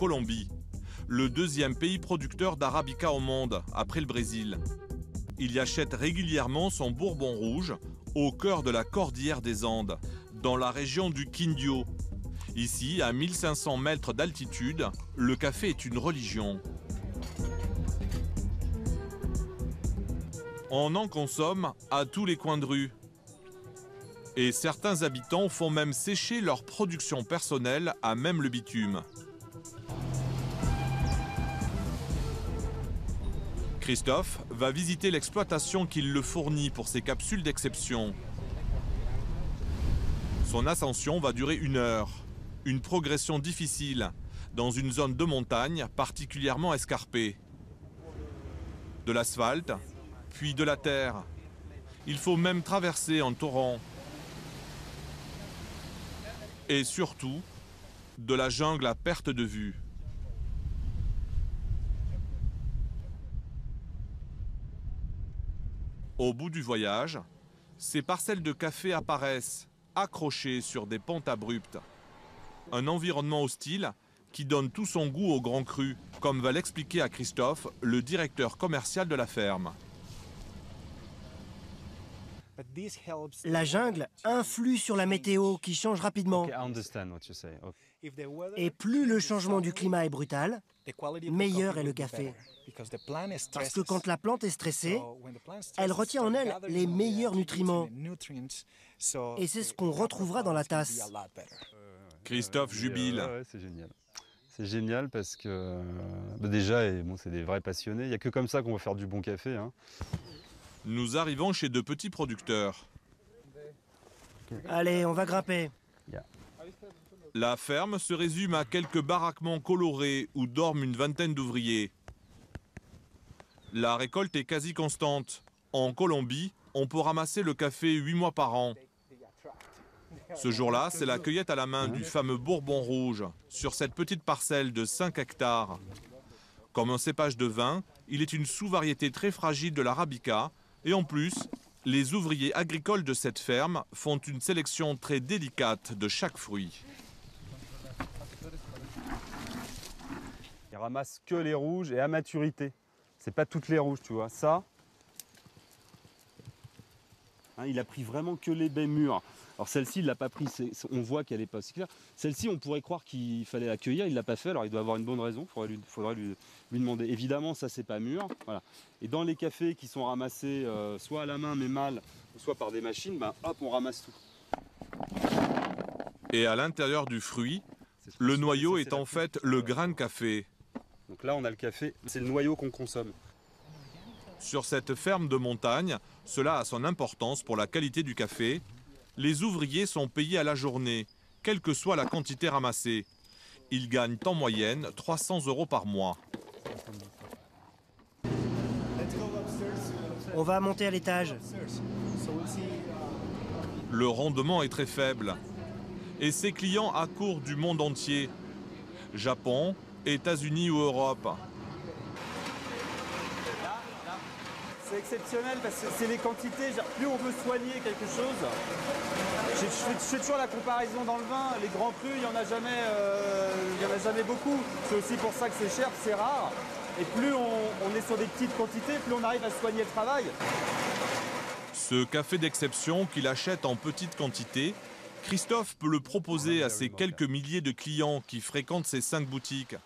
Colombie, le deuxième pays producteur d'Arabica au monde, après le Brésil. Il y achète régulièrement son Bourbon rouge au cœur de la cordillère des Andes, dans la région du Quindío. Ici, à 1500 mètres d'altitude, le café est une religion. On en consomme à tous les coins de rue. Et certains habitants font même sécher leur production personnelle à même le bitume. Christophe va visiter l'exploitation qui le fournit pour ses capsules d'exception. Son ascension va durer 1 heure. Une progression difficile, dans une zone de montagne particulièrement escarpée. De l'asphalte, puis de la terre. Il faut même traverser en torrent. Et surtout, de la jungle à perte de vue. Au bout du voyage, ces parcelles de café apparaissent, accrochées sur des pentes abruptes. Un environnement hostile qui donne tout son goût au grand cru, comme va l'expliquer à Christophe, le directeur commercial de la ferme. La jungle influe sur la météo qui change rapidement. Et plus le changement du climat est brutal, meilleur est le café. Parce que quand la plante est stressée, elle retient en elle les meilleurs nutriments. Et c'est ce qu'on retrouvera dans la tasse. Christophe jubile. Ouais, c'est génial. C'est génial parce que déjà, c'est des vrais passionnés. Il n'y a que comme ça qu'on va faire du bon café. Hein. Nous arrivons chez de petits producteurs. Allez, on va grimper. La ferme se résume à quelques baraquements colorés où dorment une vingtaine d'ouvriers. La récolte est quasi constante. En Colombie, on peut ramasser le café 8 mois par an. Ce jour-là, c'est la cueillette à la main du fameux Bourbon rouge, sur cette petite parcelle de 5 hectares. Comme un cépage de vin, il est une sous-variété très fragile de l'Arabica. Et en plus, les ouvriers agricoles de cette ferme font une sélection très délicate de chaque fruit. Ils ramassent que les rouges et à maturité. C'est pas toutes les rouges, tu vois. Ça, hein, il a pris vraiment que les baies mûres. Alors celle-ci, il l'a pas pris. On voit qu'elle est pas si claire. Celle-ci, on pourrait croire qu'il fallait la cueillir. Il l'a pas fait. Alors il doit avoir une bonne raison. Faudrait lui demander. Évidemment, ça c'est pas mûr. Voilà. Et dans les cafés qui sont ramassés soit à la main mais mal, soit par des machines, hop, on ramasse tout. Et à l'intérieur du fruit, le noyau est en fait le grain de café. Donc là, on a le café. C'est le noyau qu'on consomme. Sur cette ferme de montagne, cela a son importance pour la qualité du café. Les ouvriers sont payés à la journée, quelle que soit la quantité ramassée. Ils gagnent en moyenne 300 € par mois. On va monter à l'étage. Le rendement est très faible. Et ses clients accourent du monde entier. Japon, États-Unis ou Europe. C'est exceptionnel parce que c'est les quantités. Plus on veut soigner quelque chose, je fais toujours la comparaison dans le vin. Les grands crus, il n'y en a jamais beaucoup. C'est aussi pour ça que c'est cher, c'est rare. Et plus on est sur des petites quantités, plus on arrive à soigner le travail. Ce café d'exception qu'il achète en petite quantité, Christophe peut le proposer à ses quelques milliers de clients qui fréquentent ses 5 boutiques.